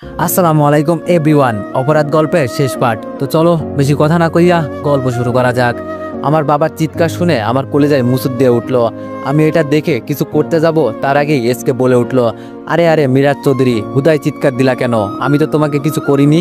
আসসালামু আলাইকুম এভরিওয়ান। অপরাধ গল্পের শেষ পার্ট। তো চলো বেশি কথা না কইয়া গল্প শুরু করা যাক। আমার বাবার চিৎকার শুনে আমার কলেজায় মুসুদ দিয়ে উঠলো। আমি এটা দেখে কিছু করতে যাব তার আগেই এসকে বলে উঠলো, আরে আরে মিরাজ চৌধুরী, হুদায় চিৎকার দিলা কেন? আমি তো তোমাকে কিছু করিনি।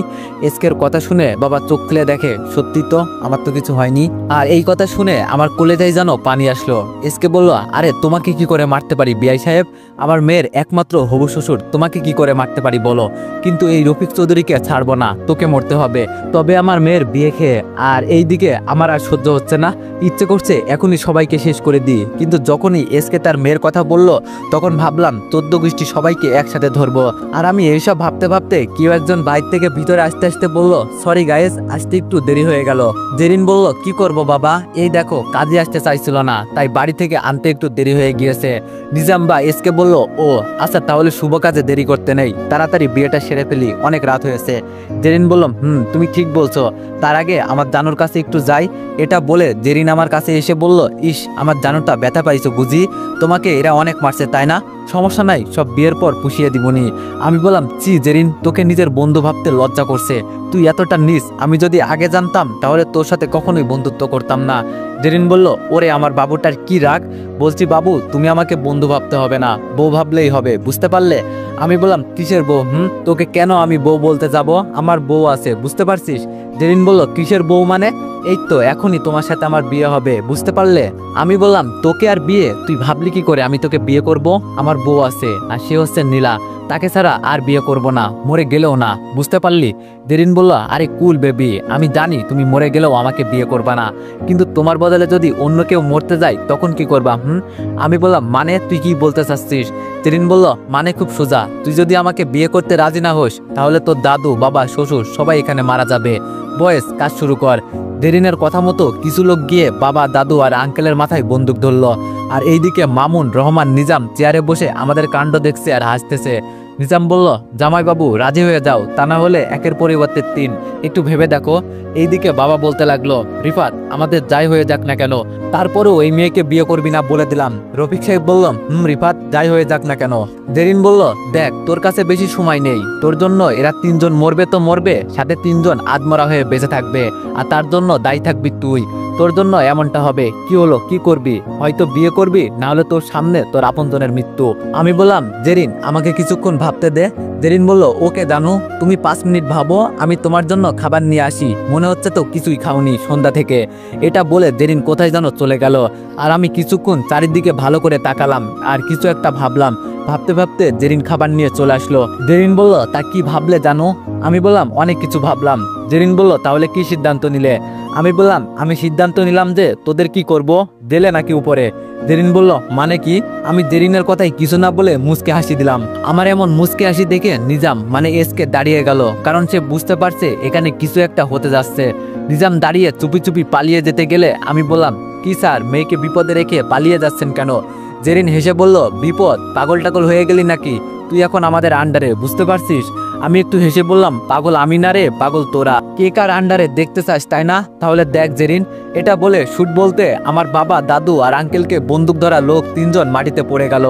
এসকের কথা শুনে বাবা চোখ খুলে দেখে সত্যি তো আমার তো কিছু হয়নি। আর এই কথা শুনে আমার কলেজায় যেন পানি আসলো। এসকে বলল, আরে তোমাকে কি করে মারতে পারি বিআই সাহেব? আমার মেয়ের একমাত্র হবু শ্বশুর, তোমাকে কি করে মারতে পারি বলো? কিন্তু এই রফিক চৌধুরীকে ছাড়বো না, তোকে মরতে হবে, তবে আমার মেয়ের বিয়ে খেয়ে। আর এই দিকে আমার আর সহ্য হচ্ছে না, ইচ্ছে করছে এখনই সবাইকে শেষ করে দিই। কিন্তু যখনই এসকে তার মেয়ের কথা বলল তখন ভাবলাম 14 গোষ্ঠী সবাইকে একসাথে ধরবো। আর আমি এইসব ভাবতে ভাবতে কেউ একজন বাইর থেকে ভিতরে আসতে আসতে বলল, সরি গাইস, আসতে একটু দেরি হয়ে গেল। জেরিন বলল, কি করব বাবা, এই দেখো কাজে আসতে চাইছিল না, তাই বাড়ি থেকে আনতে একটু দেরি হয়ে গিয়েছে। নিজাম বা এসকে বলল, ও আচ্ছা, তাহলে শুভ কাজে দেরি করতে নেই, তাড়াতাড়ি বিয়েটা সেরে ফেলি, অনেক রাত হয়েছে। জেরিন বলল, তুমি ঠিক বলছো, তার আগে আমার জানুর কাছে একটু যাই। এটা বলে জেরিন আমার কাছে এসে বলল, ইস আমার জানুটা ব্যথা পাইছো বুঝি, তোমাকে এরা অনেক মারছে তাই না? সমস্যা নাই, সব বিয়ের পর পুষিয়ে দিবনি। আমি বললাম, চি জেরিন, তোকে নিজের বন্ধু ভাবতে লজ্জা করছে, তুই এতটা নিস, আমি যদি আগে জানতাম তাহলে তোর সাথে কখনোই বন্ধুত্ব করতাম না। জেরিন বলল, ওরে আমার বাবুটার কি রাগ, বলছি বাবু তুমি আমাকে বন্ধু ভাবতে হবে না, বউ ভাবলেই হবে, বুঝতে পারলে? আমি বললাম, কিসের বউ? তোকে কেন আমি বউ বলতে যাব? আমার বউ আছে, বুঝতে পারছিস? জেরিন বলল, কিসের বউ মানে? এই তো এখনই তোমার সাথে আমার বিয়ে হবে, বুঝতে পারলে? আমি বললাম, তোকে আর বিয়ে? তুই ভাবলি কি করে আমি তোকে বিয়ে করব? আমার বউ আছে, আর সে হচ্ছে নীলা, তাকে ছাড়া আর বিয়ে করব না, মরে গেলেও না, বুঝতে পারলি? জেরিন বলল, আরে কুল বেবি, আমি জানি তুমি মরে গেলেও আমাকে বিয়ে করবা না, কিন্তু তোমার বদলে যদি অন্য কেউ মরতে যায় তখন কি করবা? আমি বললাম, মানে তুই কি বলতে চাচ্ছিস? জেরিন বলল, মানে খুব সোজা, তুই যদি আমাকে বিয়ে করতে রাজি না হোস তাহলে তোর দাদু, বাবা, শ্বশুর সবাই এখানে মারা যাবে। বয়েস, কাজ শুরু কর। জেরিনের কথা মতো কিছু লোক গিয়ে বাবা, দাদু আর আঙ্কেলের মাথায় বন্দুক ধরলো। আর এইদিকে মামুন, রহমান, নিজাম চেয়ারে বসে আমাদের কাণ্ড দেখছে আর হাসতেছে। নিজাম বলল, জামাইবাবু রাজি হয়ে যাও, তা না হলে একের পরিবর্তে 3, একটু ভেবে দেখো। এইদিকে বাবা বলতে লাগলো, রিফাত আমাদের যাই হয়ে যাক না কেন, তারপরেও এই মেয়েকে বিয়ে করবি না বলে দিলাম। রফিক সাহেব বলল, রিফাত যাই হয়ে যাক না কেন। জেরিন বলল, দেখ তোর কাছে বেশি সময় নেই, তোর জন্য এরা 3 জন মরবে তো মরবে, সাথে 3 জন আদমরা হয়ে বেঁচে থাকবে, আর তার জন্য দায়ী থাকবি তুই। তোর জন্য এমনটা হবে, কি হলো, কি করবি? হয়তো বিয়ে করবি, না হলে তোর সামনে তোর আপনজনের মৃত্যু। আমি বললাম, জেরিন আমাকে কিছুক্ষণ ভাবতে দে। জেরিন বলল, ওকে জানু, তুমি 5 মিনিট ভাবো, আমি তোমার জন্য খাবার নিয়ে আসি, মনে হচ্ছে তো কিছুই খাওনি সন্ধ্যা থেকে। এটা বলে জেরিন কোথায় যেন চলে গেল। আর আমি কিছুক্ষণ চারিদিকে ভালো করে তাকালাম আর কিছু একটা ভাবলাম। ভাবতে ভাবতে জেরিন খাবার নিয়ে চলে আসলো। জেরিন বলল, তা কি ভাবলে জানো? আমি বললাম, অনেক কিছু ভাবলাম। জেরিন বলল, তাহলে কি সিদ্ধান্ত নিলে? আমি বললাম, আমি সিদ্ধান্ত নিলাম যে তোদের কি করব, দিলে নাকি উপরে? জেরিন বলল, মানে কি? আমি জেরিনের কথাই কিছু না বলে মুচকে হাসি দিলাম। আমার এমন মুচকে হাসি দেখে নিজাম মানে এসকে দাঁড়িয়ে গেল, কারণ সে বুঝতে পারছে এখানে কিছু একটা হতে যাচ্ছে। নিজাম দাঁড়িয়ে চুপি চুপি পালিয়ে যেতে গেলে আমি বললাম, কি স্যার, মেয়েকে বিপদে রেখে পালিয়ে যাচ্ছেন কেন? জেরিন হেসে বলল, বিপদ? পাগল টাগল হয়ে গেলি নাকি? তুই এখন আমাদের আন্ডারে, বুঝতে পারছিস? আমি একটু হেসে বললাম, পাগল আমি না রে, পাগল তোরা। কে কার আন্ডারে দেখতে চাস তাই না? তাহলে দেখ জেরিন। এটা বলে শুট বলতে আমার বাবা, দাদু আর আঙ্কেলকে বন্দুক ধরা লোক 3 জন মাটিতে পড়ে গেল।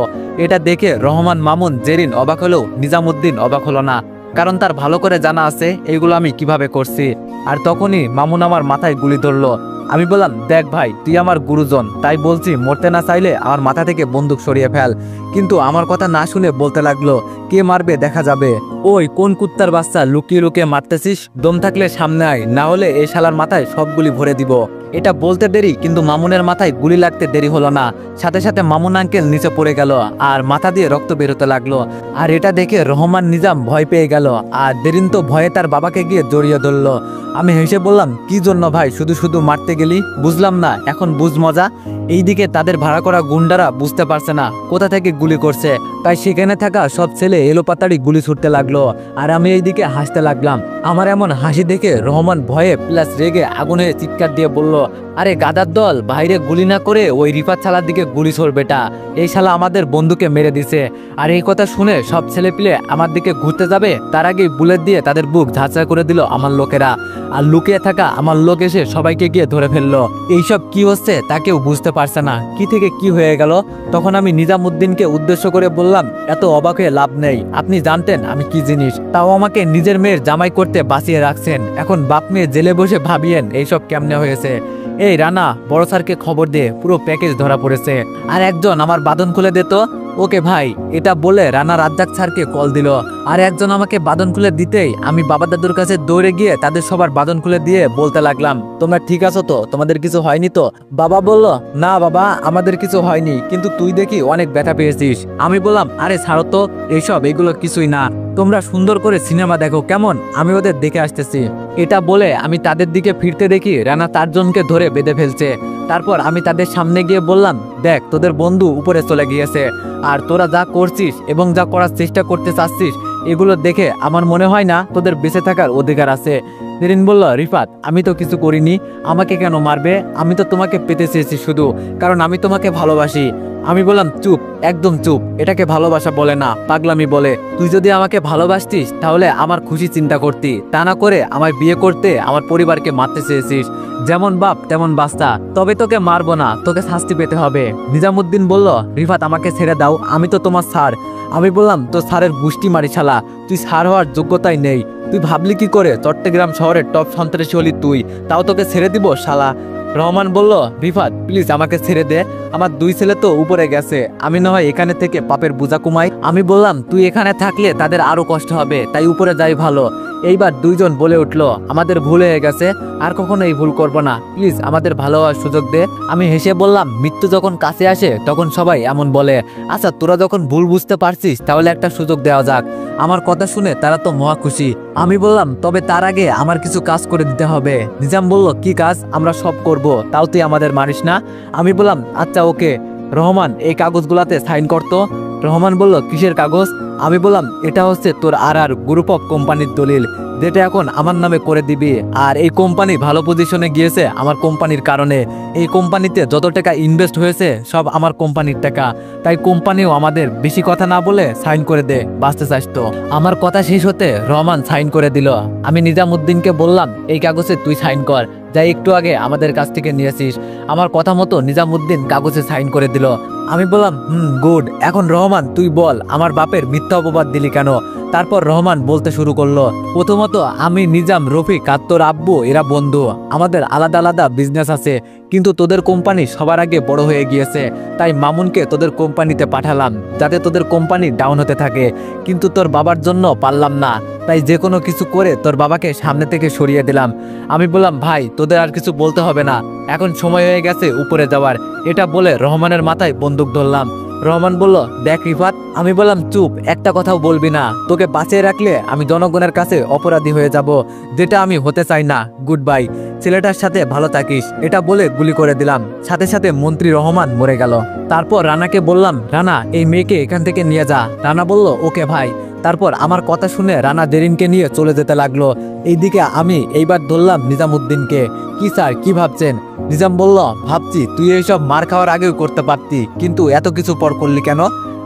এটা দেখে রহমান, মামুন, জেরিন অবাক হলেও নিজামুদ্দিন অবাক হলো না, কারণ তার ভালো করে জানা আছে এইগুলো আমি কিভাবে করছি। আর তখনই মামুন আমার মাথায় গুলি ধরলো। আমি বললাম, দেখ ভাই, তুই আমার গুরুজন, তাই বলছি মরতে না চাইলে আমার মাথা থেকে বন্দুক সরিয়ে ফেল। কিন্তু আমার কথা না শুনে বলতে লাগলো, কে মারবে দেখা যাবে। ওই কোন কুত্তার বাচ্চা লুকিয়ে লুকিয়ে মারতেছিস? দম থাকলে সামনে আয়, না হলে এই শালার মাথায় সব গুলি ভরে দিব। এটা বলতে দেরি, কিন্তু মামুনের মাথায় গুলি লাগতে দেরি হলো না। সাথে সাথে মামুন আঙ্কেল নিচে পড়ে গেল আর মাথা দিয়ে রক্ত বেরোতে লাগলো। আর এটা দেখে রহমান, নিজাম ভয় পেয়ে গেল, আর জেরিন তো ভয়ে তার বাবাকে গিয়ে জড়িয়ে ধরলো। আমি হেসে বললাম, কি জন্য ভাই শুধু শুধু মারতে গেলি? বুঝলাম না, এখন বুঝ মজা। এইদিকে তাদের ভাড়া করা গুন্ডারা বুঝতে পারছে না কোথা থেকে গুলি করছে, তাই সেখানে থাকা সব ছেলে এলোপাতাড়ি গুলি ছুটতে লাগলো। আর আমি এইদিকে হাসতে লাগলাম। আমার এমন হাসি দেখে রহমান ভয়ে প্লাস রেগে আগুন হয়ে চিৎকার দিয়ে বলল, আরে গাদার দল, বাইরে গুলি না করে ওই রিফাত শালার দিকে গুলি ছড়বেটা। এই শালা আমাদের বন্ধুকে মেরে দিছে। আর এই কথা শুনে সব ছেলেপিলে আমার দিকে ঘুরতে যাবে, তার আগেই বুলেট দিয়ে তাদের বুক ঝাঁচা করে দিল আমার লোকেরা। আর লুকিয়ে থাকা আমার লোক এসে সবাইকে গিয়ে ধরে ফেললো। এইসব কি হচ্ছে তা কেউ বুঝতে পারছে না, কি থেকে কি হয়ে গেল। তখন আমি নিজামুদ্দিনকে উদ্দেশ্য করে বললাম, এত অবাক হয়ে লাভ নেই, আপনি জানতেন আমি কি জিনিস, তাও আমাকে নিজের মেয়ের জামাই করতে বাঁচিয়ে রাখছেন। এখন বাপ মেয়ে জেলে বসে ভাবিয়েন এইসব কেমনে হয়েছে। এই রানা, বড় স্যারকে খবর দে, পুরো প্যাকেজ ধরা পড়েছে। আর একজন আমার বাঁধন খুলে দে তো। ওকে ভাই, এটা বলে রানা রাজ্জাক স্যারকে কল দিল। আর একজন আমাকে বাঁধন খুলে দিতেই আমি বাবা দাদুর কাছে দৌড়ে গিয়ে তাদের সবার বাঁধন খুলে দিয়ে বলতে লাগলাম, তোমরা ঠিক আছো তো, তোমাদের কিছু হয়নি তো? বাবা বলল, না বাবা, আমাদের কিছু হয়নি, কিন্তু তুই দেখি অনেক ব্যথা পেয়েছিস। আমি বললাম, আরে ছাড়ো তো এইসব, এগুলো কিছুই না, তোমরা সুন্দর করে সিনেমা দেখো কেমন, আমি ওদের দেখে আসতেছি। এটা বলে আমি তাদের দিকে ফিরতে দেখি রানা 4 জনকে ধরে বেঁধে ফেলছে। তারপর আমি তাদের সামনে গিয়ে বললাম, দেখ তোদের বন্ধু উপরে চলে গিয়েছে, আর তোরা যা করছিস এবং যা করার চেষ্টা করতে চাচ্ছিস এগুলো দেখে আমার মনে হয় না তোদের বেঁচে থাকার অধিকার আছে। জেরিন বলল, রিফাত, আমি তো কিছু করিনি, আমাকে কেন মারবে? আমি তো তোমাকে পেতে চেয়েছি শুধু, কারণ আমি তোমাকে ভালোবাসি। আমি বললাম, চুপ, একদম চুপ, এটাকে ভালোবাসা বলে না, পাগলামি বলে। তুই যদি আমাকে ভালোবাসতিস তাহলে আমার খুশি চিন্তা করতি, তা না করে আমায় বিয়ে করতে আমার পরিবারকে মারতে চেয়েছিস। যেমন বাপ তেমন বাস্তা, তবে তোকে মারবো না, তোকে শাস্তি পেতে হবে। নিজামুদ্দিন বলল, রিফাত আমাকে ছেড়ে দাও, আমি তো তোমার স্যার। আমি বললাম, তো স্যারের গুষ্টি মারি শালা, তুই স্যার হওয়ার যোগ্যতাই নেই। তুই ভাবলি কি করে চট্টগ্রাম শহরের টপ সন্ত্রাসী হলি তুই, তাও তোকে ছেড়ে দিব শালা। রহমান বলল, রিফাত প্লিজ আমাকে ছেড়ে দে, আমার 2 ছেলে তো উপরে গেছে, আমি না হয় এখানে থেকে পাপের বোঝা কমাই। আমি বললাম, তুই এখানে থাকলে তাদের আরো কষ্ট হবে, তাই উপরে যাই ভালো। এইবার 2 জন বলে উঠলো, আমাদের ভুল হয়ে গেছে, আর কখনো এই ভুল করবো না, প্লিজ আমাদের ভালো হওয়ার সুযোগ দে। আমি হেসে বললাম, মৃত্যু যখন কাছে আসে তখন সবাই এমন বলে, আচ্ছা তোরা যখন ভুল বুঝতে পারছিস তাহলে একটা সুযোগ দেওয়া যাক। আমার কথা শুনে তারা তো মহা খুশি। আমি বললাম, তবে তার আগে আমার কিছু কাজ করে দিতে হবে। নিজাম বলল, কি কাজ? আমরা সব করব, তাও তুই আমাদের মারিস না। আমি বললাম, আচ্ছা ওকে। রহমান, এই কাগজগুলাতে সাইন করতো। রহমান বলল, কিসের কাগজ? আমি বললাম, এটা হচ্ছে তোর আর গ্রুপ অফ কোম্পানির দলিল, যেটা এখন আমার নামে করে দিবি। আর এই কোম্পানি ভালো পজিশনে গিয়েছে আমার কোম্পানির কারণে। এই কোম্পানিতে যত টাকা ইনভেস্ট হয়েছে সব আমার কোম্পানির টাকা, তাই কোম্পানিও আমাদের বেশি কথা না বলে সাইন করে দে, বাঁচতে চাস তো। আমার কথা শেষ হতে রহমান সাইন করে দিল। আমি নিজামুদ্দিনকে বললাম, এই কাগজে তুই সাইন কর, যাই একটু আগে আমাদের কাছ থেকে নিয়েছিস। আমার কথা মতো নিজামুদ্দিন কাগজে সাইন করে দিল। আমি বললাম, গুড। এখন রহমান তুই বল, আমার বাপের মিথ্যা অপবাদ দিলি কেন? তারপর রহমান বলতে শুরু করলো, প্রথমত আমি, নিজাম, রফিক আর তোর আব্বু এরা বন্ধু, আমাদের আলাদা আলাদা বিজনেস আছে, কিন্তু তোদের কোম্পানি সবার আগে বড় হয়ে গিয়েছে, তাই মামুনকে তোদের কোম্পানিতে পাঠালাম যাতে তোদের কোম্পানি ডাউন হতে থাকে, কিন্তু তোর বাবার জন্য পারলাম না, তাই যে কোনো কিছু করে তোর বাবাকে সামনে থেকে সরিয়ে দিলাম। আমি বললাম, ভাই তোদের আর কিছু বলতে হবে না, এখন সময় হয়ে গেছে উপরে যাওয়ার। এটা বলে রহমানের মাথায় বন্দুক ধরলাম। রহমান বলল, দেখ রিফাত। আমি বললাম, চুপ, একটা কথাও বলবি না, তোকে বাঁচিয়ে রাখলে আমি জনগণের কাছে অপরাধী হয়ে যাব, যেটা আমি হতে চাই না। গুড বাই, ছেলেটার সাথে ভালো থাকিস। এটা বলে গুলি করে দিলাম, সাথে সাথে মন্ত্রী রহমান মরে গেল। তারপর রানাকে বললাম, রানা এই মেয়েকে এখান থেকে নিয়ে যা। রানা বলল, ওকে ভাই। তারপর আমার কথা শুনে রানা জেরিনকে নিয়ে চলে যেতে লাগলো। এইদিকে আমি এইবার ধরলাম নিজামুদ্দিনকে। কি স্যার, কি ভাবছেন? নিজাম বলল, ভাবছি তুই এইসব মার খাওয়ার আগেও করতে পারতি, কিন্তু এত কিছু পর করলি কেন?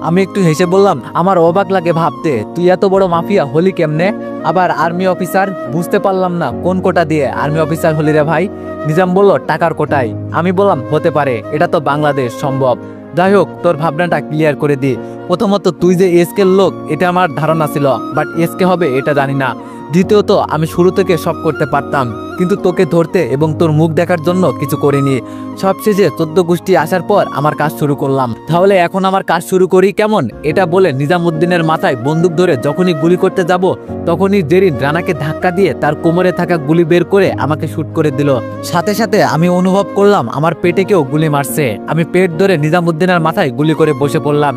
আমি একটু হেসে বললাম, আমার অবাক লাগে ভাবতে, তুই এত বড় মাফিয়া হলি কেমনে? আবার আর্মি অফিসার, বুঝতে পারলাম না কোন কোটা দিয়ে আর্মি অফিসার হলি রে ভাই? নিজাম বলল, টাকার কোটায়। আমি বললাম, হতে পারে, এটা তো বাংলাদেশ, সম্ভব। যাই হোক, তোর ভাবনাটা ক্লিয়ার করে দি। প্রথমত তুই যে এসকের লোক এটা আমার ধারণা ছিল, বাট এসকে হবে এটা জানি না। দ্বিতীয়ত আমি শুরু থেকে সব করতে পারতাম, কিন্তু তোকে ধরতে এবং তোর মুখ দেখার জন্য কিছু করিনি। সবশেষে 14 গোষ্ঠী আসার পর আমার কাজ শুরু করলাম। তাহলে এখন আমার কাজ শুরু করি কেমন? এটা বলে নিজামুদ্দিনের মাথায় বন্দুক ধরে যখনই গুলি করতে যাব তখনই জেরিন রানাকে ধাক্কা দিয়ে তার কোমরে থাকা গুলি বের করে আমাকে শুট করে দিল। সাথে সাথে আমি অনুভব করলাম আমার পেটে কেউ গুলি মারছে। আমি পেট ধরে নিজামুদ্দিনের মাথায় গুলি করে বসে পড়লাম,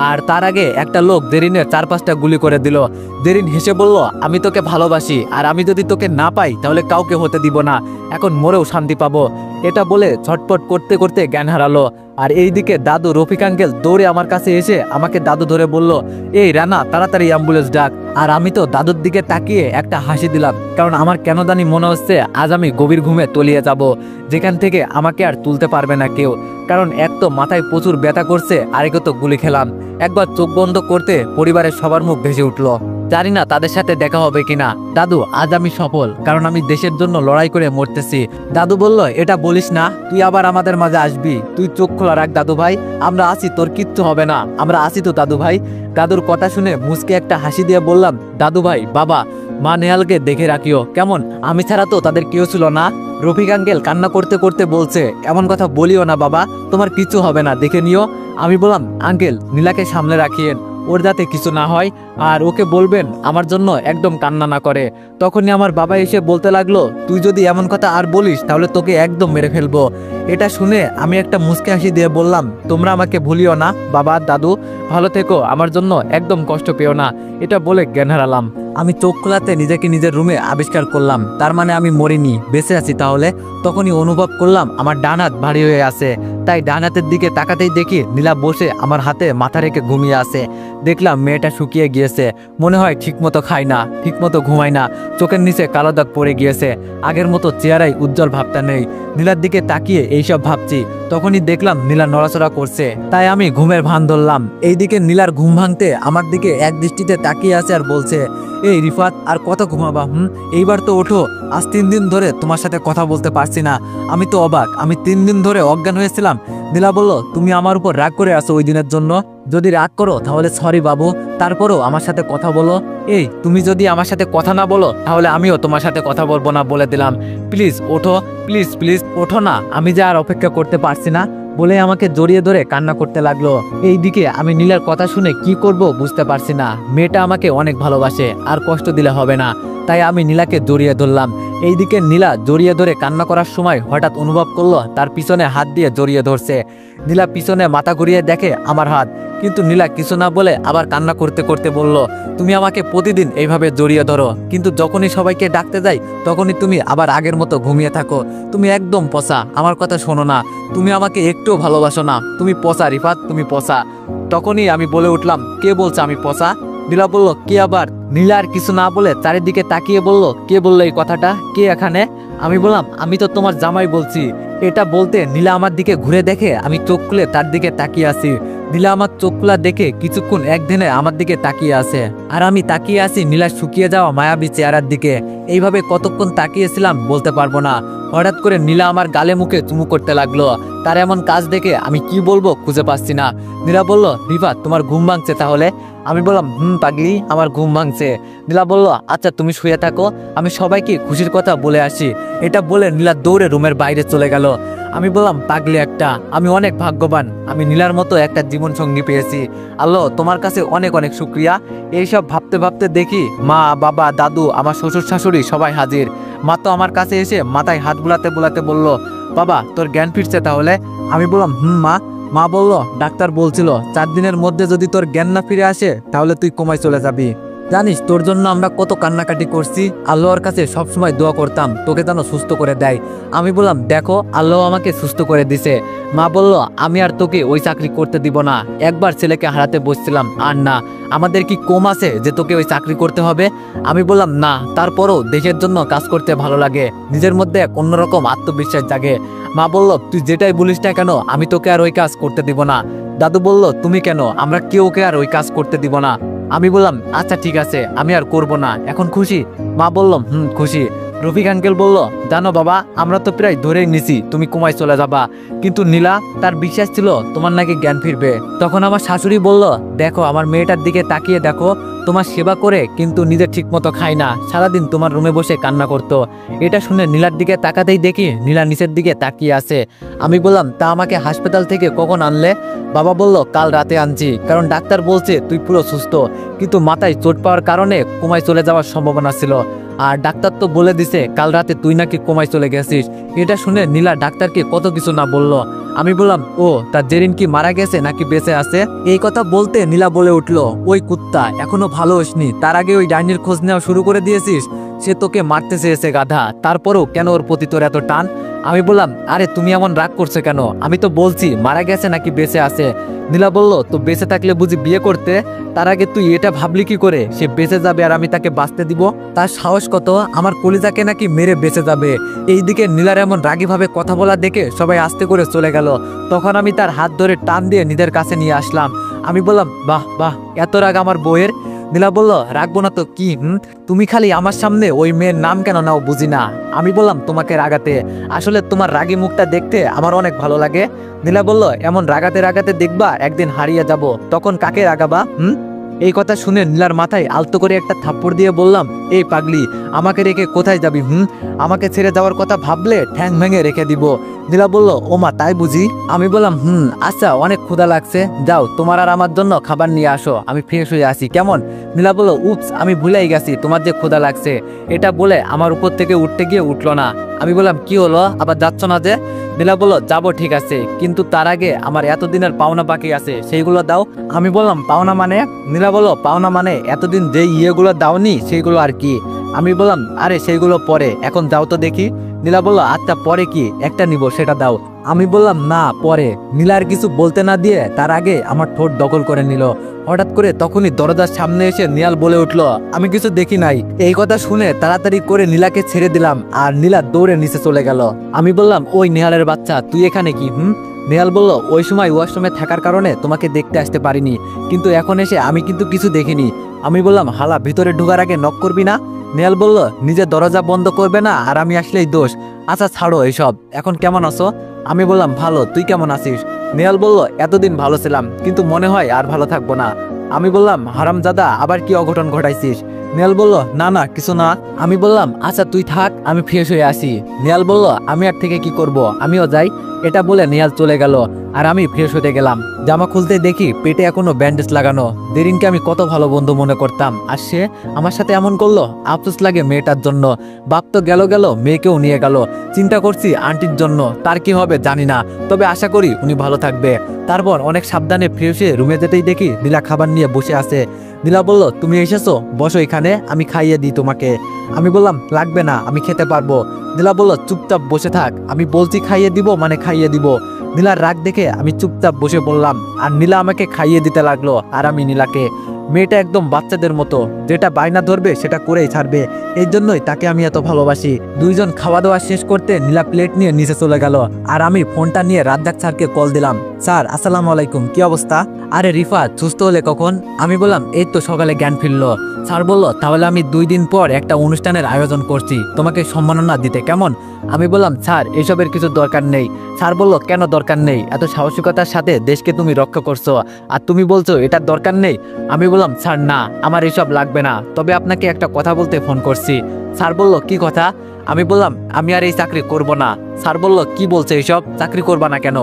আর তার আগে একটা লোক জেরিনের 4-5টা গুলি করে দিল। জেরিন হেসে বলল, আমি তোকে ভালোবাসি, আর আমি যদি তোকে না পাই তাহলে কাউকে হতে দিব না, এখন মরেও শান্তি পাবো। এটা বলে ছটপট করতে করতে জ্ঞান হারালো। আর এইদিকে দাদু রফিক আঙ্কেল দৌড়ে আমার কাছে এসে আমাকে দাদু ধরে বলল, এই রানা তাড়াতাড়ি অ্যাম্বুলেন্স ডাক। আর আমি তো দাদুর দিকে তাকিয়ে একটা হাসি দিলাম, কারণ আমার কেন জানি মনে হচ্ছে আজ আমি গভীর ঘুমে তলিয়ে যাব, যেখান থেকে আমাকে আর তুলতে পারবে না কেউ। কারণ এক তো মাথায় প্রচুর ব্যথা করছে, আরেকে তো গুলি খেলাম। একবার চোখ বন্ধ করতে পরিবারের সবার মুখ ভেসে উঠলো। জানি না তাদের সাথে দেখা হবে কিনা। দাদু আজ আমি সফল, কারণ আমি দেশের জন্য লড়াই করে মরতেছি। দাদু বলল, এটা বলিস না, তুই আবার আমাদের মাঝে আসবি। তুই চোখ খোলা রাখ দাদু ভাই, আমরা আছি, তোর কিচ্ছু হবে না, আমরা আছি তো দাদু ভাই। দাদুর কথা শুনে মুচকে একটা হাসি দিয়ে বললাম, দাদু ভাই, বাবা, মা নেহালকে দেখে রাখিও কেমন, আমি ছাড়া তো তাদের কেউ ছিল না। রফিক আঙ্কেল কান্না করতে করতে বলছে, এমন কথা বলিও না বাবা, তোমার কিছু হবে না, দেখে নিও। আমি বললাম, আঙ্কেল নীলাকে সামলে রাখিয়েন, ওর যাতে কিছু না হয়, আর ওকে বলবেন আমার জন্য একদম কান্না না করে। তখনই আমার বাবা এসে বলতে লাগলো, তুই যদি এমন কথা আর বলিস তাহলে তোকে একদম মেরে ফেলবো। এটা শুনে আমি একটা মুচকি হাসি দিয়ে বললাম, তোমরা আমাকে ভুলিও না বাবা, দাদু, ভালো থেকো, আমার জন্য একদম কষ্ট পেও না। এটা বলে জ্ঞান হারালাম। আমি চোখ খোলাতে নিজেকে নিজের রুমে আবিষ্কার করলাম, তার মানে আমি মরিনি, বেঁচে আছি। তাহলে তখনই অনুভব করলাম আমার ডান হাত ভারী হয়ে আছে। তাই ডান হাতের দিকে তাকাতেই দেখি নীলা বসে আমার হাতে মাথা রেখে ঘুমিয়ে আছে। দেখলাম মেয়েটা শুকিয়ে গিয়েছে, মনে হয় ঠিকমতো খায় না, ঠিকমতো ঘুমায় না, চোখের নিচে কালো দাগ পড়ে গিয়েছে, আগের মতো চেহারায় উজ্জ্বল ভাবটা নেই। নীলার দিকে তাকিয়ে এইসব ভাবছি, তখনই দেখলাম নীলা নড়াচড়া করছে। তাই আমি ঘুমের ভান ধরলাম। এইদিকে নীলার ঘুম ভাঙতে আমার দিকে এক দৃষ্টিতে তাকিয়ে আছে আর বলছে, এই রিফাত, আর কত ঘুমাবা? এইবার তো ওঠো, আজ 3 দিন ধরে তোমার সাথে কথা বলতে পারছি না। আমি তো অবাক, আমি 3 দিন ধরে অজ্ঞান হয়েছিলাম। নীলা বলল, তুমি আমার উপর রাগ করে আছো ওই দিনের জন্য? যদি রাগ করো তাহলে সরি বাবু, তারপরও আমার সাথে কথা বলো। এই তুমি যদি আমার সাথে কথা না বলো তাহলে আমিও তোমার সাথে কথা বলবো না, বলে দিলাম। প্লিজ ওঠো, প্লিজ প্লিজ ওঠো না, আমি যে আর অপেক্ষা করতে পারছি না, বলে আমাকে জড়িয়ে ধরে কান্না করতে লাগলো। এইদিকে আমি নীলার কথা শুনে কি করব বুঝতে পারছি না। মেয়েটা আমাকে অনেক ভালোবাসে, আর কষ্ট দিলে হবে না, তাই আমি নীলাকে জড়িয়ে ধরলাম। এইদিকে নীলা জড়িয়ে ধরে কান্না করার সময় হঠাৎ অনুভব করলো তার পিছনে হাত দিয়ে জড়িয়ে ধরছে। নীলা পিছনে মাথা ঘুরিয়ে দেখে আমার হাত, কিন্তু নীলা কিছু না বলে আবার কান্না করতে করতে বলল, তুমি আমাকে প্রতিদিন এইভাবে জড়িয়ে ধরো, কিন্তু যখনই সবাইকে ডাকতে যাই তখনই তুমি আবার আগের মতো ঘুমিয়ে থাকো। তুমি একদম পচা, আমার কথা শোনো না, তুমি আমাকে একটুও ভালোবাসো না, তুমি পচা রিফাত, তুমি পচা। তখনই আমি বলে উঠলাম, কে বলছে আমি পচা? নীলা বলল, কে আবার? নীলা আর কিছু না বলে চারিদিকে তাকিয়ে বলল, কে বললো এই কথাটা, কে এখানে? আমি বললাম, আমি তো তোমার জামাই বলছি। এটা বলতে নীলা আমার দিকে ঘুরে দেখে আমি চোখ খুলে তার দিকে তাকিয়ে আছি। নীলা আমার চোখ খোলা দেখে কিছুক্ষণ একদিনে আমার দিকে তাকিয়ে আছে, আর আমি তাকিয়ে আছি নীলার শুকিয়ে যাওয়া মায়াবী চেহারার দিকে। এইভাবে কতক্ষণ তাকিয়েছিলাম বলতে পারবো না। হঠাৎ করে নীলা আমার গালে মুখে চুমু করতে লাগলো। তার এমন কাজ দেখে আমি কি বলবো খুঁজে পাচ্ছি না। নীলা বলল, রিফাত, তোমার ঘুম ভাঙছে তাহলে? আমি বললাম, পাগলি, আমার ঘুম ভাঙছে। নীলা বলল, আচ্ছা তুমি শুয়ে থাকো, আমি সবাইকে খুশির কথা বলে আসি। এটা বলে নীলা দৌড়ে রুমের বাইরে চলে গেল। আমি বললাম, পাগলি একটা, আমি অনেক ভাগ্যবান, আমি নীলার মতো একটা জীবন সঙ্গী পেয়েছি। আল্লাহ, তোমার কাছে অনেক অনেক শুক্রিয়া। এইসব ভাবতে ভাবতে দেখি মা, বাবা, দাদু, আমার শ্বশুর শাশুড়ি সবাই হাজির। মা তো আমার কাছে এসে মাথায় হাত বুলাতে বুলাতে বলল, বাবা, তোর জ্ঞান ফিরছে তাহলে? আমি বললাম, মা। মা বলল, ডাক্তার বলছিল 4 দিনের মধ্যে যদি তোর জ্ঞান না ফিরে আসে তাহলে তুই কোমায় চলে যাবি। জানিস তোর জন্য আমরা কত কান্নাকাটি করছি, আল্লাহর কাছে সবসময় দোয়া করতাম তোকে যেন সুস্থ করে দেয়। আমি বললাম, দেখো, আল্লাহ আমাকে সুস্থ করে দিছে। মা বলল, আমি আর তোকে ওই চাকরি করতে দিব না। একবার ছেলেকে হারাতে বসছিলাম, আর না, আমাদের কি কম আছে যে তোকে ওই চাকরি করতে হবে? আমি বললাম, না, তারপরও দেশের জন্য কাজ করতে ভালো লাগে, নিজের মধ্যে এক অন্যরকম আত্মবিশ্বাস জাগে। মা বলল, তুই যেটাই বলিস না কেন, আমি তোকে আর ওই কাজ করতে দিব না। দাদু বলল, তুমি কেন? আমরা কেউকে আর ওই কাজ করতে দিব না। আমি বললাম, আচ্ছা ঠিক আছে, আমি আর করব না। এখন খুশি? মা বলল, খুশি। রফিক আঙ্কেল বলল, জানো বাবা, আমরা তো প্রায় ধরেই নিছি তুমি কোমায় চলে যাবা, কিন্তু নীলা, তার বিশ্বাস ছিল তোমার নাকি জ্ঞান ফিরবে। তখন আমার শাশুড়ি বলল, দেখো, আমার মেয়েটার দিকে তাকিয়ে দেখো, তোমার সেবা করে কিন্তু নিজে ঠিক মতো খায় না, সারাদিন তোমার রুমে বসে কান্না করতো। এটা শুনে নীলার দিকে তাকাতেই দেখি নীলা নিচের দিকে তাকিয়ে আছে। আমি বললাম, তা আমাকে হাসপাতাল থেকে কখন আনলে? বাবা বলল, কাল রাতে আনছি, কারণ ডাক্তার বলছে তুই পুরো সুস্থ, কিন্তু মাথায় চোট পাওয়ার কারণে কোমায় চলে যাওয়ার সম্ভাবনা ছিল। আর ডাক্তার তো বলে দিছে কাল রাতে তুই নাকি কোমায় চলে গেছিস। এটা শুনে নীলা ডাক্তারকে কত কিছু না বলল। আমি বললাম, ও তার জেরিন কি মারা গেছে নাকি বেঁচে আছে? এই কথা বলতে নীলা বলে উঠলো, ওই কুত্তা এখনো ভালো হসনি, তার আগে ওই ডাইনির খোঁজ নেওয়া শুরু করে দিয়েছিস। সে তোকে মারতে চেয়েছে গাধা, তারপরও কেন ওর প্রতি তোর এত টান? আমি বললাম, আরে তুমি এমন রাগ করছো কেন? আমি তো বলছি মারা গেছে নাকি বেঁচে আছে। নীলা বলল, তো বেঁচে থাকলে বুঝি বিয়ে করতে? তার আগে তুই এটা ভাবলি কি করে সে বেঁচে যাবে আর আমি তাকে বাঁচতে দিব? তার সাহস কত আমার কলিজাকে নাকি মেরে বেঁচে যাবে? এইদিকে নীলার এমন রাগীভাবে কথা বলা দেখে সবাই আস্তে করে চলে গেল। তখন আমি তার হাত ধরে টান দিয়ে নীলের কাছে নিয়ে আসলাম। আমি বললাম, বাহ বাহ, এত রাগ আমার বউয়ের? নীলা বলল, রাখবো না তো কি, তুমি খালি আমার সামনে ওই মেয়ের নাম কেন নাও বুঝি না। আমি বললাম, তোমাকে রাগাতে? আসলে তোমার রাগী মুখটা দেখতে আমার অনেক ভালো লাগে। নীলা বলল, এমন রাগাতে রাগাতে দেখবা একদিন হারিয়ে যাব, তখন কাকে রাগাবা? এই কথা শুনে নীলার মাথায় আলতো করে একটা থাপ্পড় দিয়ে বললাম, এই পাগলি, আমাকে রেখে কোথায় যাবি? আমাকে ছেড়ে যাওয়ার কথা ভাবলে ঠ্যাং ভেঙে রেখে দিব। নীলা বলল, ওমা তাই বুঝি? আমি বললাম, আচ্ছা, অনেক ক্ষুধা লাগছে, যাও তোমার আর আমার জন্য খাবার নিয়ে আসো, আমি ফ্রেশ হয়ে আসি, কেমন? নীলা বলল, উপস, আমি ভুলেই গেছি তোমার যে ক্ষুধা লাগছে। এটা বলে আমার উপর থেকে উঠতে গিয়ে উঠলো না। আমি বললাম, কি হলো, আবার যাচ্ছ না যে? নীলা বলল, যাবো ঠিক আছে, কিন্তু তার আগে আমার এতদিনের পাওনা বাকি আছে, সেইগুলো দাও। আমি বললাম, পাওনা মানে? নীলা বলল, পাওনা মানে এতদিন যে ইয়েগুলো দাওনি সেইগুলো আর কি। আমি বললাম, আরে সেইগুলো পরে, এখন যাও তো দেখি। নীলা বলল, আচ্ছা পরে কি একটা নিব সেটা দাও। আমি বললাম, না পরে। নীলা আর কিছু বলতে না দিয়ে তার আগে আমার ঠোঁট দখল করে নিল। হঠাৎ করে তখনই দরজার সামনে এসে নিয়াল বলে উঠলো, আমি কিছু দেখি নাই। এই কথা শুনে তাড়াতাড়ি করে নীলাকে ছেড়ে দিলাম আর নীলা দৌড়ে নিচে চলে গেল। আমি বললাম, ওই নেহালের বাচ্চা, তুই এখানে কি? নেহাল বলল, ওই সময় ওয়াশরুমে থাকার কারণে তোমাকে দেখতে আসতে পারিনি, কিন্তু এখন এসে আমি কিন্তু কিছু দেখিনি। আমি বললাম, হালা, ভিতরে ঢোকার আগে নক করবি না? নেহাল বলল, নিজের দরজা বন্ধ করবে না আর আমি আসলেই দোষ। আচ্ছা ছাড়ো এইসব, এখন কেমন আছো? আমি বললাম, ভালো, তুই কেমন আছিস? নেহাল বলল, এতদিন ভালো ছিলাম, কিন্তু মনে হয় আর ভালো থাকবো না। আমি বললাম, হারামজাদা, আবার কি অঘটন ঘটাইছিস? নেহাল বলল, না না, কিছু না। আমি বললাম, আচ্ছা তুই থাক, আমি ফ্রেশ হয়ে আসি। নেহাল বলল, আমি আর থেকে কি করব, আমিও যাই। এটা বলে নেহাল চলে গেল আর আমি ফ্রেশ হতে গেলাম। জামা খুলতে দেখি পেটে এখনো ব্যান্ডেজ লাগানো। দেরিনকে আমি কত ভালো বন্ধু মনে করতাম, আর সে আমার সাথে এমন করলো। আফসোস লাগে মেয়েটার জন্য। বাপ তো গেল গেল, মেয়েকেও নিয়ে গেল। চিন্তা করছি আন্টির জন্য, তার কি হবে জানি না, তবে আশা করি উনি ভালো থাকবে। তারপর অনেক সাবধানে ফ্রেশ হয়ে রুমে যেতেই দেখি নীলা খাবার নিয়ে বসে আছে। নীলা বলল, তুমি এসেছো, বসো এখানে, আমি খাইয়ে দিই তোমাকে। আমি বললাম, লাগবে না, আমি খেতে পারবো। নীলা বলল, চুপচাপ বসে থাক, আমি বলছি খাইয়ে দিব মানে খাইয়ে দিব। নীলার রাগ দেখে আমি চুপচাপ বসে বললাম, আর নীলা আমাকে খাইয়ে দিতে লাগলো আর আমি নীলাকে। মেয়েটা একদম বাচ্চাদের মতো, যেটা বায়না ধরবে সেটা করেই ছাড়বে, এই জন্যই তাকে আমি এত ভালোবাসি। দুইজন খাওয়া দাওয়া শেষ করতে নীলা প্লেট নিয়ে নিচে চলে গেল আর আমি ফোনটা নিয়ে রাজ্জাক স্যারকে কল দিলাম। স্যার, আসসালামু আলাইকুম, কি অবস্থা? আরে রিফাত, সুস্থ হলে কখন? আমি বললাম, এই তো সকালে জ্ঞান ফিরলো। স্যার বলল, তাহলে আমি 2 দিন পর একটা অনুষ্ঠানের আয়োজন করছি, তোমাকে সম্মাননা দিতে, কেমন? আমি বললাম, স্যার এসবের কিছু দরকার নেই। স্যার বলল, কেন দরকার নেই? এত সাহসিকতার সাথে দেশকে তুমি রক্ষা করছো, আর তুমি বলছো এটার দরকার নেই? আমি বললাম, স্যার না, আমার এসব লাগবে না, তবে আপনাকে একটা কথা বলতে ফোন করছি। স্যার বলল, কি কথা? আমি বললাম, আমি আর এই চাকরি করব না। স্যার বলল, কি বলছে এইসব, চাকরি করবা না কেন?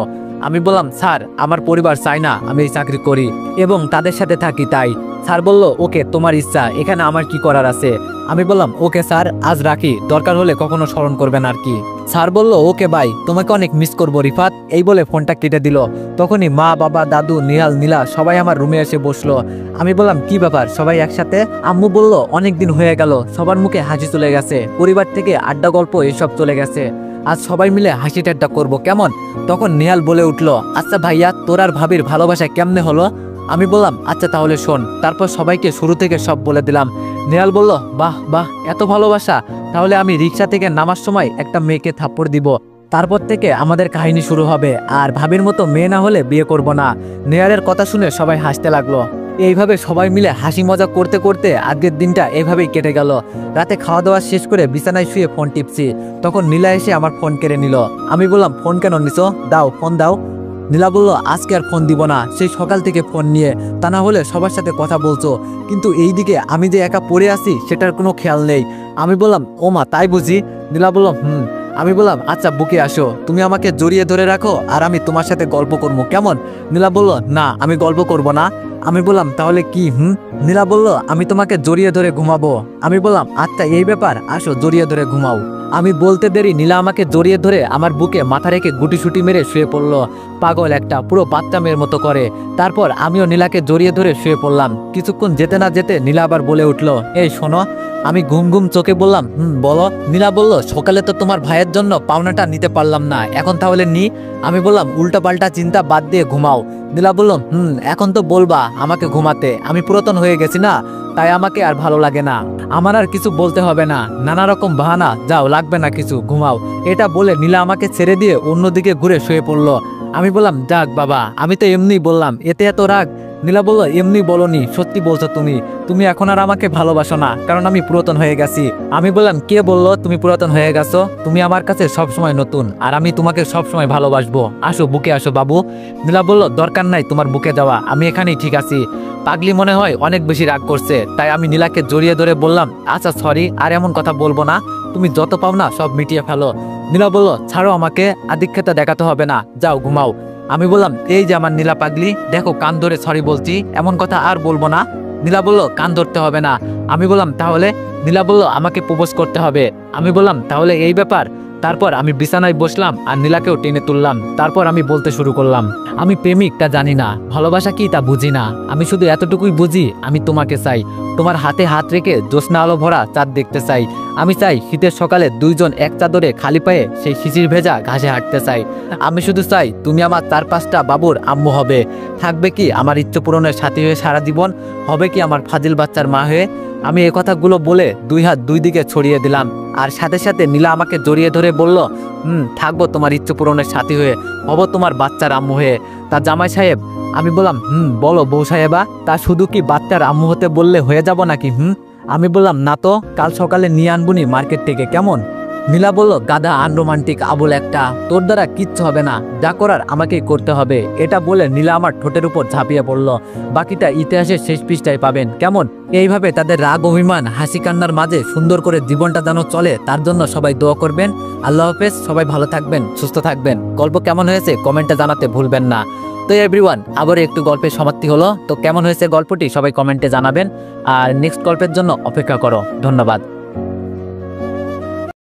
আমি বললাম, স্যার আমার পরিবার চায় না আমি এই চাকরি করি এবং তাদের সাথে থাকি, তাই। স্যার বলল, ওকে, তোমার ইচ্ছা, এখানে আমার কি করার আছে? আমি বললাম, ওকে স্যার, আজ রাখি, দরকার হলে কখনো স্মরণ করবেন আর কি। স্যার বলল, ওকে বাই, তোমাকে অনেক মিস করবো রিফাত। এই বলে ফোনটা কেটে দিল। তখনই মা, বাবা, দাদু, নিহাল, নীলা সবাই আমার রুমে এসে বসলো। আমি বললাম, কি ব্যাপার সবাই একসাথে? আম্মু বলল, অনেক দিন হয়ে গেল, সবার মুখে হাসি চলে গেছে, পরিবার থেকে আড্ডা গল্প এসব চলে গেছে, আজ সবাই মিলে হাসি ঠাট্টা করবো, কেমন? তখন নিহাল বলে উঠলো, আচ্ছা ভাইয়া, তোর আর ভাবির ভালোবাসা কেমনে হলো? আমি বললাম, আচ্ছা তাহলে শোন। তারপর সবাইকে শুরু থেকে সব বলে দিলাম। নিহাল বলল, বাহ বাহ, এত ভালোবাসা, তাহলে আমি রিক্সা থেকে নামার সময় একটা মেয়েকে থাপ্পড় দিব, তারপর থেকে আমাদের কাহিনী শুরু হবে, আর ভাবির মতো মেয়ে না হলে বিয়ে করব না। নিহালের কথা শুনে সবাই হাসতে লাগলো। এইভাবে সবাই মিলে হাসি মজা করতে করতে আজকের দিনটা এইভাবেই কেটে গেল। রাতে খাওয়া দাওয়া শেষ করে বিছানায় শুয়ে ফোন টিপছি, তখন নীলা এসে আমার ফোন কেড়ে নিল। আমি বললাম, ফোন কেন নিছো? দাও, ফোন দাও। নীলা বলল, আজকে আর ফোন দিব না, সেই সকাল থেকে ফোন নিয়ে, তা না হলে সবার সাথে কথা বলছো, কিন্তু এইদিকে আমি যে একা পড়ে আছি সেটার কোনো খেয়াল নেই। আমি বললাম, ও মা, তাই বুঝি? নীলা বলল, আমি বললাম, আচ্ছা বুকে আসো, তুমি আমাকে জড়িয়ে ধরে রাখো আর আমি তোমার সাথে গল্প করবো, কেমন? নীলা বলল, না, আমি গল্প করব না, আমি বললাম তাহলে কি? নীলা বলল আমি তোমাকে জড়িয়ে ধরে ঘুমাবো। আমি বললাম আচ্ছা এই ব্যাপার, আসো জড়িয়ে ধরে ঘুমাও। আমি বলতে দেরি নীলা আমাকে জড়িয়ে ধরে আমার বুকে মাথা রেখে গুটিসুটি মেরে শুয়ে পড়লো, পাগল একটা, পুরো বাচ্চা মেয়ের মতো করে। তারপর আমিও নীলাকে জড়িয়ে ধরে শুয়ে পড়লাম। কিছুক্ষণ যেতে না যেতে নীলা আবার বলে উঠলো, এই শোনো। আমি ঘুম ঘুম চোখে বললাম বলো। নীলা বলল সকালে তো তোমার ভাইয়ের জন্য পাওনাটা নিতে পারলাম না, এখন তাহলে নি। আমি বললাম উল্টা পাল্টা চিন্তা বাদ দিয়ে ঘুমাও। নীলা বলল এখন তো বলবা আমাকে ঘুমাতে, আমি পুরাতন হয়ে গেছি না, তাই আমাকে আর ভালো লাগে না। আমার আর কিছু বলতে হবে না, নানা রকম বাহানা, যাও লাগবে না কিছু, ঘুমাও। এটা বলে নীলা আমাকে ছেড়ে দিয়ে অন্যদিকে ঘুরে শুয়ে পড়লো। আমি বললাম যাক বাবা, আমি তো এমনি বললাম, এতে এত রাগ? নীলা বলল এমনি বলনি, সত্যি বলছো তুমি। তুমি এখন আর আমাকে ভালোবাসো না, কারণ আমি পুরাতন হয়ে গেছি। আমি বললাম কে বললো তুমি পুরাতন হয়ে গেছো? তুমি আমার কাছে সবসময় নতুন, আর আমি তোমাকে সবসময় ভালোবাসবো। আসো বুকে আসো বাবু। নীলা বলল দরকার নাই তোমার বুকে যাওয়া, আমি এখানেই ঠিক আছি। পাগলি মনে হয় অনেক বেশি রাগ করছে, তাই আমি নীলাকে জড়িয়ে ধরে বললাম আচ্ছা সরি, আর এমন কথা বলবো না, তুমি যত পাও না সব মিটিয়ে ফেলো। নীলা বলল ছাড়ো আমাকে, আধিক্যতা দেখাতে হবে না, যাও ঘুমাও। আমি বললাম এই যে আমার নীলা পাগলি, দেখো কান ধরে সরি বলছি, এমন কথা আর বলবো না। নীলা বলল কান ধরতে হবে না। আমি বললাম তাহলে? নীলা বলল আমাকে প্রপোজ করতে হবে। আমি বললাম তাহলে এই ব্যাপার। তারপর আমি বিছানায় বসলাম আর নীলাকেও টেনে তুললাম। তারপর আমি বলতে শুরু করলাম, আমি প্রেমিক তা জানি না, ভালোবাসা কি তা বুঝি না, আমি শুধু এতটুকুই বুঝি আমি তোমাকে চাই, তোমার হাতে হাত রেখে জ্যোৎস্না আলো ভরা চাঁদ দেখতে চাই। আমি চাই শীতের সকালে দুইজন এক চাদরে খালি পায়ে সেই শিশির ভেজা ঘাসে হাঁটতে চাই। আমি শুধু চাই তুমি আমার 4-5টা বাবুর আম্মু হবে, থাকবে কি আমার ইচ্ছে পূরণের সাথী হয়ে সারা জীবন, হবে কি আমার ফাজিল বাচ্চার মা হয়ে। আমি এই কথাগুলো বলে দুই হাত দুই দিকে ছড়িয়ে দিলাম, আর সাথে সাথে নীলা আমাকে জড়িয়ে ধরে বলল থাকবো তোমার ইচ্ছে পূরণের সাথী হয়ে, হব তোমার বাচ্চার আম্মু হয়ে। তা জামাই সাহেব? আমি বললাম বলো বউ সাহেবা, তা শুধু কি বাচ্চার আম্মু হতে বললে হয়ে যাব নাকি? আমি বললাম না তো, কাল সকালে নিয়ে আনবুনি মার্কেট থেকে, কেমন? নীলা বলল গাধা, আনরোমান্টিক আবুল একটা, তোর দ্বারা কিচ্ছু হবে না, যা করার আমাকেই করতে হবে। এটা বলে নীলা আমার ঠোঁটের উপর ঝাঁপিয়ে পড়ল। বাকিটা ইতিহাসের শেষ পৃষ্ঠায় পাবেন, কেমন? এইভাবে তাদের রাগ অভিমান হাসি কান্নার মাঝে সুন্দর করে জীবনটা যেন চলে, তার জন্য সবাই দোয়া করবেন। আল্লাহ হাফেজ, সবাই ভালো থাকবেন, সুস্থ থাকবেন। গল্প কেমন হয়েছে কমেন্টে জানাতে ভুলবেন না। তো এভরিওয়ান, আবার একটু গল্পের সমাপ্তি হলো। তো কেমন হয়েছে গল্পটি সবাই কমেন্টে জানাবেন, আর নেক্সট গল্পের জন্য অপেক্ষা করো। ধন্যবাদ।